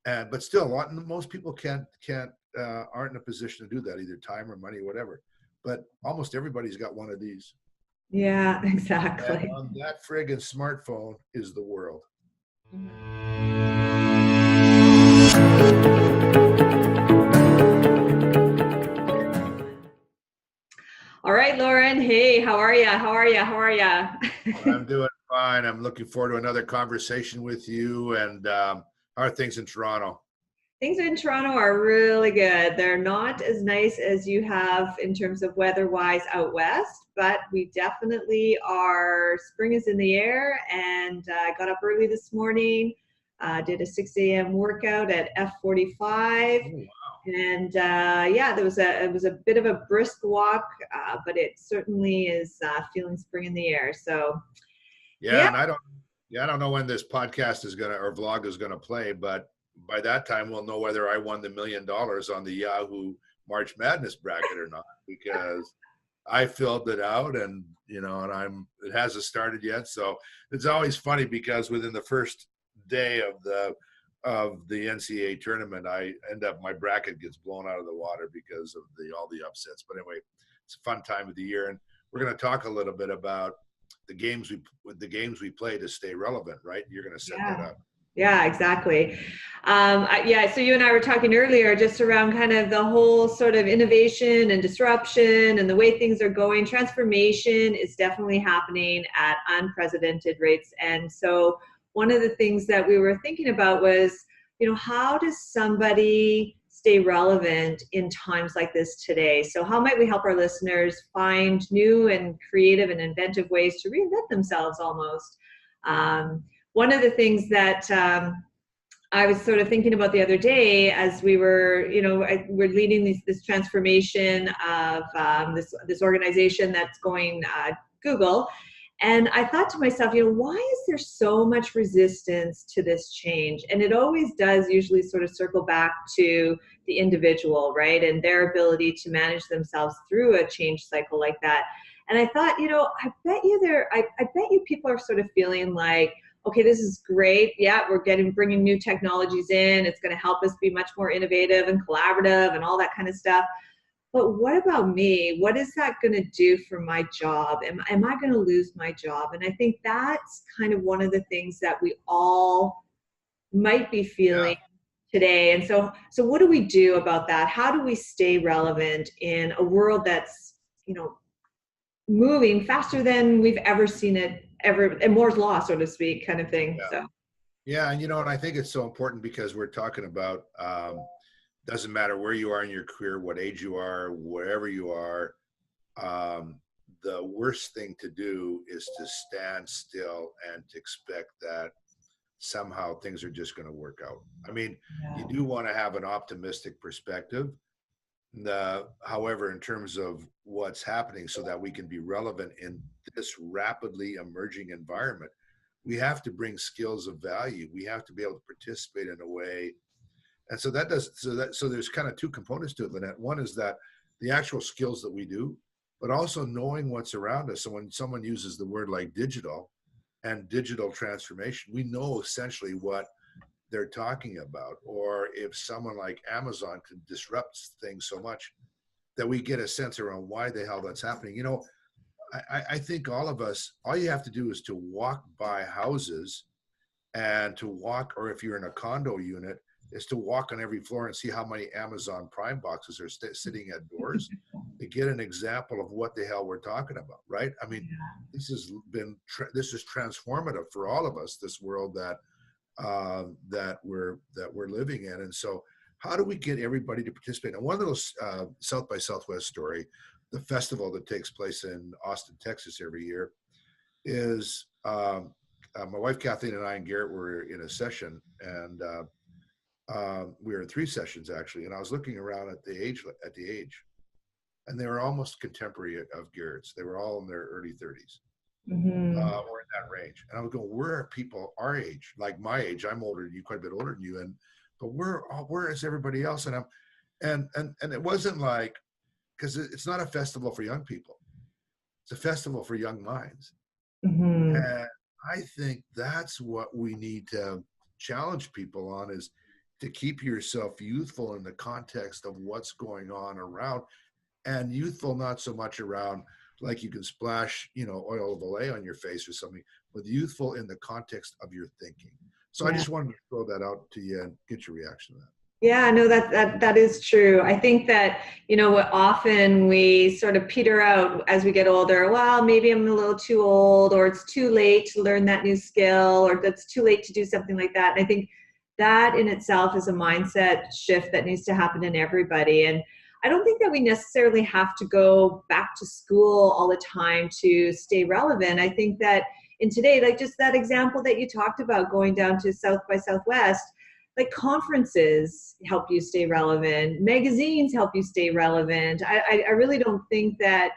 And but still, most people aren't in a position to do that, either time or money, or whatever. But almost everybody's got one of these. Yeah, And exactly. on that friggin' smartphone is the world. All right, Lauren. Hey, how are ya? How are ya? How are ya? I'm doing fine. I'm looking forward to another conversation with you. And how are things in Toronto? Things in Toronto are really good. They're not as nice as you have in terms of weather-wise out west, but we definitely are. Spring is in the air, and I got up early this morning, did a 6 a.m. workout at F45, Oh, and yeah, it was a bit of a brisk walk, but it certainly is feeling spring in the air. So yeah, yeah. and I don't know when this podcast is gonna or vlog is gonna play, but by that time we'll know whether I won the $1 million on the Yahoo March Madness bracket or not, because I filled it out, and it hasn't started yet. So it's always funny because within the first day of the NCAA tournament, my bracket gets blown out of the water because of all the upsets. But anyway, it's a fun time of the year, and we're going to talk a little bit about the games we play to stay relevant, right? You're going to set that Yeah. up. Yeah, exactly. Yeah, so you and I were talking earlier just around kind of the whole sort of innovation and disruption and the way things are going. Transformation is definitely happening at unprecedented rates. And so one of the things that we were thinking about was, how does somebody stay relevant in times like this today? So how might we help our listeners find new and creative and inventive ways to reinvent themselves almost? One of the things that I was sort of thinking about the other day as we were, we're leading this transformation of this organization that's going Google. And I thought to myself, why is there so much resistance to this change? And it always does usually sort of circle back to the individual, right? And their ability to manage themselves through a change cycle like that. And I thought, I bet you people are sort of feeling like, okay, this is great. Yeah, we're bringing new technologies in. It's going to help us be much more innovative and collaborative and all that kind of stuff. But what about me? What is that going to do for my job? Am I going to lose my job? And I think that's kind of one of the things that we all might be Yeah. feeling today. And so what do we do about that? How do we stay relevant in a world that's, moving faster than we've ever seen it ever, and Moore's law, so to speak, kind of thing. Yeah. So Yeah, and I think it's so important because we're talking about doesn't matter where you are in your career, what age you are, wherever you are. The worst thing to do is to stand still and to expect that somehow things are just going to work out. I mean, you yeah. do want to have an optimistic perspective. However, in terms of what's happening so that we can be relevant in this rapidly emerging environment, we have to bring skills of value. We have to be able to participate in a way. And so there's kind of two components to it, Lynette. One is that the actual skills that we do, but also knowing what's around us. So when someone uses the word like digital and digital transformation, we know essentially what they're talking about. Or if someone like Amazon can disrupt things so much that we get a sense around why the hell that's happening. I think all of us, all you have to do is to walk by houses and to walk, or if you're in a condo unit, is to walk on every floor and see how many Amazon Prime boxes are sitting at doors to get an example of what the hell we're talking about, right? I mean, this is transformative for all of us, this world that we're living in. And so how do we get everybody to participate? And one little South by Southwest story, the festival that takes place in Austin, Texas every year, is my wife Kathleen and I and Garrett were in a session, and we were in 3 sessions actually. And I was looking around at the age, and they were almost contemporary of Garrett's. They were all in their early 30s. Mm-hmm. Or in that range. And I would go, where are people our age, like my age? I'm older than you, quite a bit older than you, but where is everybody else? And it wasn't like, because it's not a festival for young people. It's a festival for young minds. Mm-hmm. And I think that's what we need to challenge people on is to keep yourself youthful in the context of what's going on around, and youthful not so much around like you can splash, oil of Olay on your face or something, but youthful in the context of your thinking. So I Yeah. just wanted to throw that out to you and get your reaction to that. Yeah, no, that is true. I think that, what often we sort of peter out as we get older. Well, maybe I'm a little too old, or it's too late to learn that new skill, or that's too late to do something like that. And I think that in itself is a mindset shift that needs to happen in everybody. And I don't think that we necessarily have to go back to school all the time to stay relevant. I think that in today, like just that example that you talked about, going down to South by Southwest, like conferences help you stay relevant, magazines help you stay relevant. I really don't think that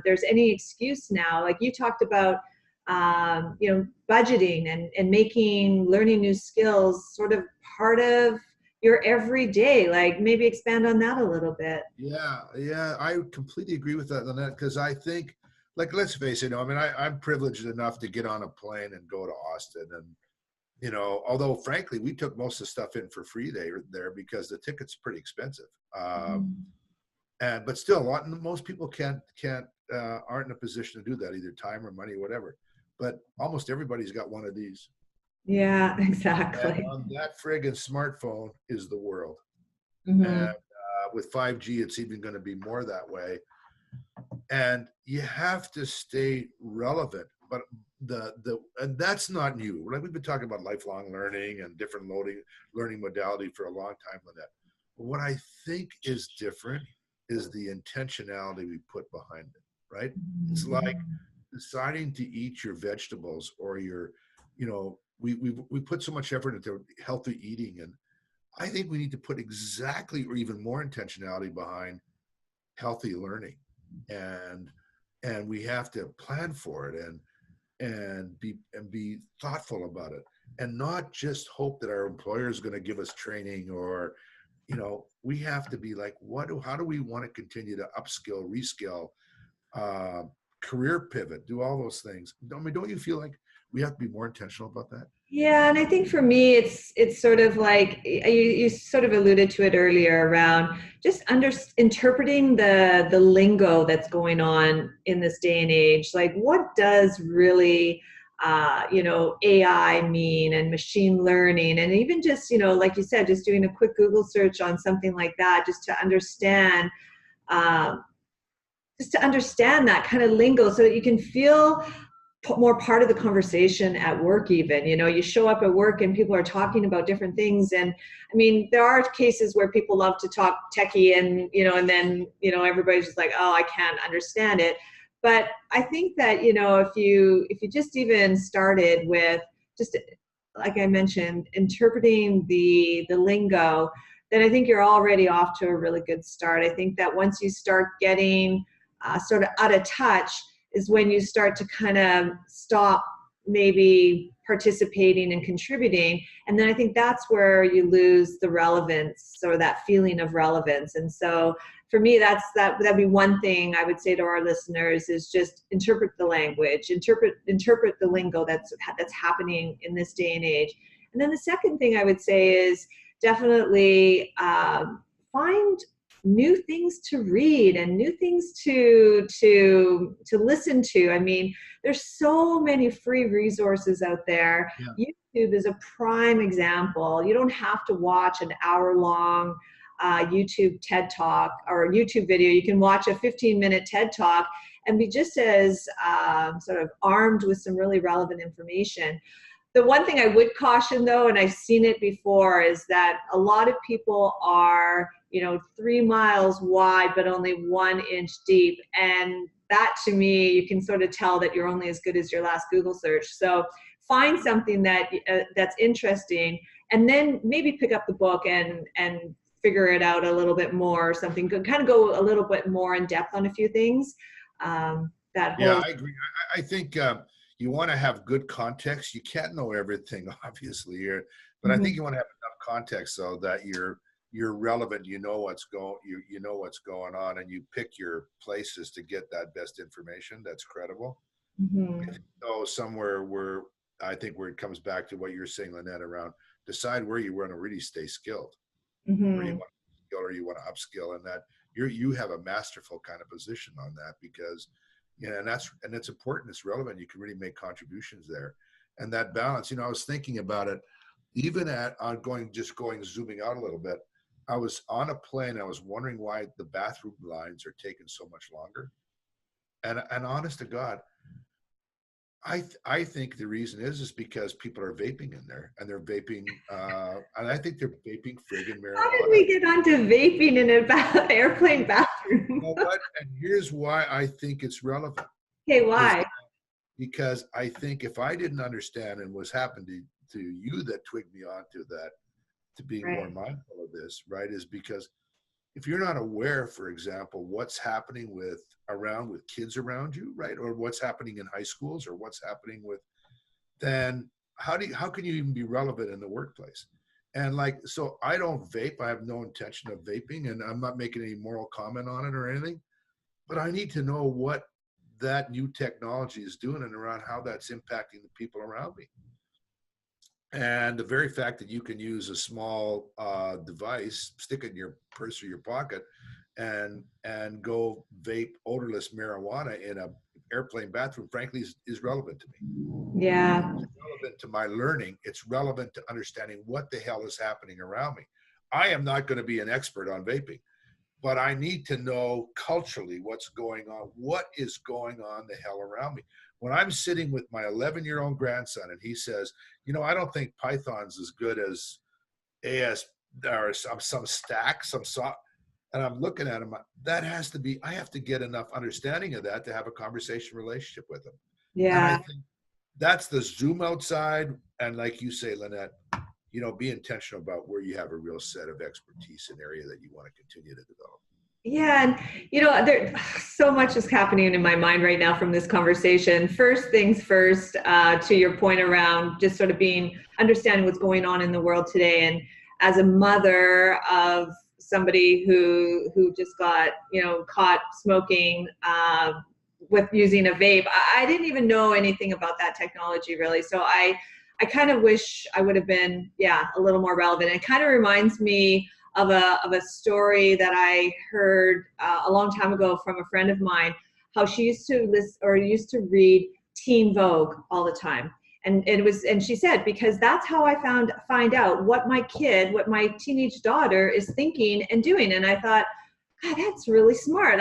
there's any excuse now. Like you talked about, budgeting and making learning new skills sort of part of your everyday. Like maybe expand on that a little bit. Yeah, I completely agree with that, Lynette, because I think, like, let's face it, I'm privileged enough to get on a plane and go to Austin, and although frankly, we took most of the stuff in for free there because the ticket's pretty expensive. But still, most people aren't in a position to do that, either time or money or whatever. But almost everybody's got one of these. Yeah, And exactly. on that friggin' smartphone is the world. And Mm-hmm. with 5G, it's even going to be more that way. And you have to stay relevant. But and that's not new. Like we've been talking about lifelong learning and different learning modality for a long time with that. But what I think is different is the intentionality we put behind it, right? It's like deciding to eat your vegetables or we put so much effort into healthy eating, and I think we need to put exactly or even more intentionality behind healthy learning, and we have to plan for it and be thoughtful about it, and not just hope that our employer is going to give us training, or we have to be like, how do we want to continue to upskill, reskill, career pivot, do all those things? Don't you feel like we have to be more intentional about that? Yeah, and I think for me, it's sort of like you sort of alluded to it earlier around just interpreting the lingo that's going on in this day and age. Like, what does really AI mean, and machine learning, and even just like you said, just doing a quick Google search on something like that, um, just to understand that kind of lingo, so that you can feel more part of the conversation at work. Even you show up at work and people are talking about different things, and I mean there are cases where people love to talk techie, and and then everybody's just like, oh, I can't understand it. But I think that if you just even started with just, like I mentioned, interpreting the lingo, then I think you're already off to a really good start. I think that once you start getting sort of out of touch is when you start to kind of stop maybe participating and contributing. And then I think that's where you lose the relevance, or that feeling of relevance. And so for me, that'd be one thing I would say to our listeners, is just interpret the language, interpret the lingo that's happening in this day and age. And then the second thing I would say is definitely find new things to read and new things to listen to. I mean, there's so many free resources out there. Yeah. YouTube is a prime example. You don't have to watch an hour-long YouTube TED Talk or YouTube video. You can watch a 15-minute TED Talk and be just as sort of armed with some really relevant information. The one thing I would caution, though, and I've seen it before, is that a lot of people are 3 miles wide but only 1 inch deep, and that, to me, you can sort of tell that you're only as good as your last Google search. So find something that's interesting, and then maybe pick up the book and figure it out a little bit more, or something. Kind of go a little bit more in depth on a few things. Yeah, I agree. I think you want to have good context. You can't know everything, obviously, here, but I think you want to have enough context so that you're relevant. You know what's going on, and you pick your places to get that best information that's credible. Mm-hmm. So somewhere where I think where it comes back to what you're saying, Lynette, around decide where you want to really stay skilled, where you Mm-hmm. want to skill or you want to upskill, and that you have a masterful kind of position on that, because and it's important, it's relevant, you can really make contributions there. And that balance, I was thinking about it even on going zooming out a little bit. I was on a plane, I was wondering why the bathroom lines are taking so much longer. And honest to God, I think the reason is because people are vaping in there, and they're vaping, and I think they're vaping friggin' How did marijuana. we get onto vaping in an airplane You bathroom? know what? And here's why I think it's relevant Okay, is why? because I think if I didn't understand, and was happened to you that twigged me onto that, to being more Right. mindful of this, right, is because if you're not aware, for example, what's happening with kids around you, right, or what's happening in high schools, or what's happening with, then how can you even be relevant in the workplace? And like, so I don't vape. I have no intention of vaping, and I'm not making any moral comment on it or anything. But I need to know what that new technology is doing and around how that's impacting the people around me. And the very fact that you can use a small device, stick it in your purse or your pocket, and go vape odorless marijuana in a airplane bathroom, frankly, is relevant to me. Yeah. It's relevant to my learning. It's relevant to understanding what the hell is happening around me. I am not going to be an expert on vaping, but I need to know culturally what's going on. What is going on the hell around me? When I'm sitting with my 11-year-old grandson and he says, I don't think Python's as good as AS or some stack, some soft, and I'm looking at him, I have to get enough understanding of that to have a conversation relationship with him. And I Yeah. think that's the zoom outside. And like you say, Lynette, be intentional about where you have a real set of expertise in area that you want to continue to develop. Yeah, and there so much is happening in my mind right now from this conversation. First things first, to your point around just sort of understanding what's going on in the world today, and as a mother of somebody who just got caught smoking with using a vape, I didn't even know anything about that technology really. So I kind of wish I would have been a little more relevant. It kind of reminds me of a story that I heard a long time ago from a friend of mine, how she used to listen or used to read Teen Vogue all the time. And she said, because that's how I find out what my teenage daughter is thinking and doing. And I thought, God, that's really smart.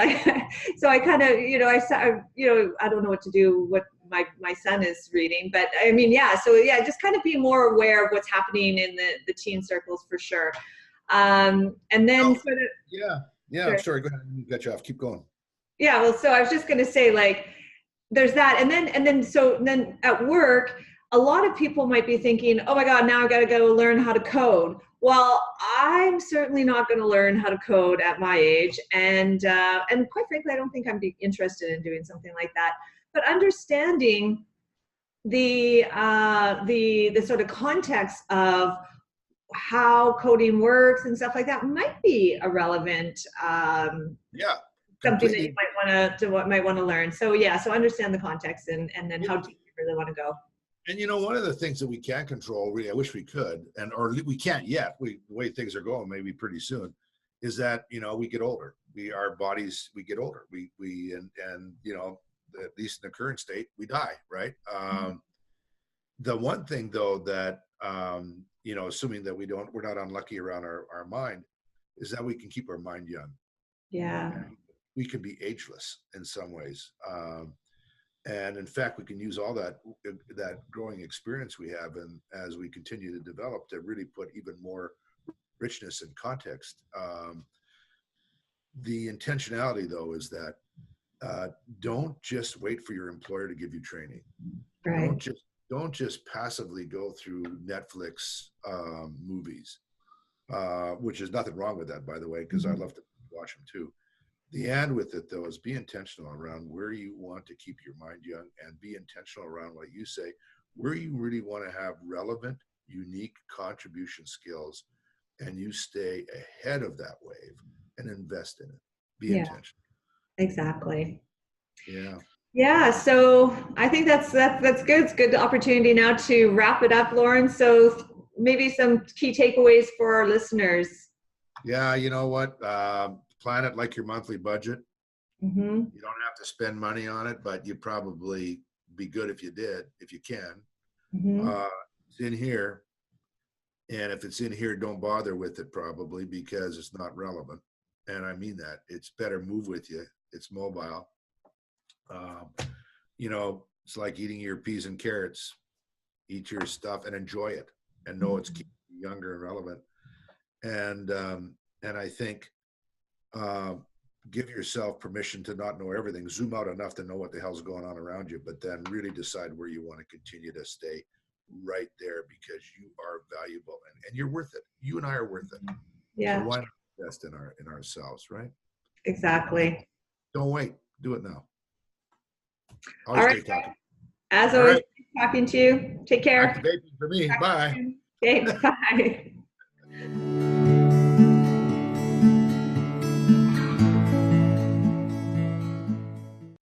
So I kind of, I don't know what to do, what my son is reading, but I mean, just kind of be more aware of what's happening in the teen circles for sure. And then Oh, sort of, yeah. I'm sure. sorry. Go ahead. You got you off. Keep going. Yeah, well, so I was just going to say, like, there's that. And then at work, a lot of people might be thinking, oh my God, now I got to go learn how to code. Well, I'm certainly not going to learn how to code at my age. And quite frankly, I don't think I'd be interested in doing something like that. But understanding the sort of context of how coding works and stuff like that might be a relevant Yeah, something that you completely. might want to learn. So so understand the context and then how deep you really want to go. And one of the things that we can't control, really, I wish we could, or we can't yet. The way things are going, maybe pretty soon, is that we get older. Our bodies, we get older. And at least in the current state, we die. Right. The one thing though that assuming that we're not unlucky around our mind, is that we can keep our mind young. Yeah. We can be ageless in some ways. And in fact, we can use all that growing experience we have, and as we continue to develop, to really put even more richness and context. The intentionality, though, is that don't just wait for your employer to give you training. Right. Don't just passively go through Netflix movies, which is nothing wrong with that, by the way, because I love to watch them too. The end with it, though, is be intentional around where you want to keep your mind young, and be intentional around what you say, where you really want to have relevant, unique contribution skills, and you stay ahead of that wave and invest in it. Be Yeah, intentional. exactly. Yeah. Yeah, so I think that's good. It's a good opportunity now to wrap it up, Lauren. So maybe some key takeaways for our listeners. Yeah, you know what? Plan it like your monthly budget. Mm-hmm. You don't have to spend money on it, but you'd probably be good if you did, if you can. Mm-hmm. It's in here. And if it's in here, don't bother with it probably because it's not relevant. And I mean that. It's better move with you. It's mobile. Um, you know, it's like eating your peas and carrots. Eat your stuff and enjoy it and know it's keeping you younger and relevant. And I think give yourself permission to not know everything. Zoom out enough to know what the hell's going on around you, but then really decide where you want to continue to stay right there because you are valuable and you're worth it. You and I are worth it. So Yeah, why not invest in ourselves, right? exactly. Don't wait. Do it now. All Always right. stay talking. As All always, right. talking to you. Take Back to care. vaping for me. Bye. Okay, bye.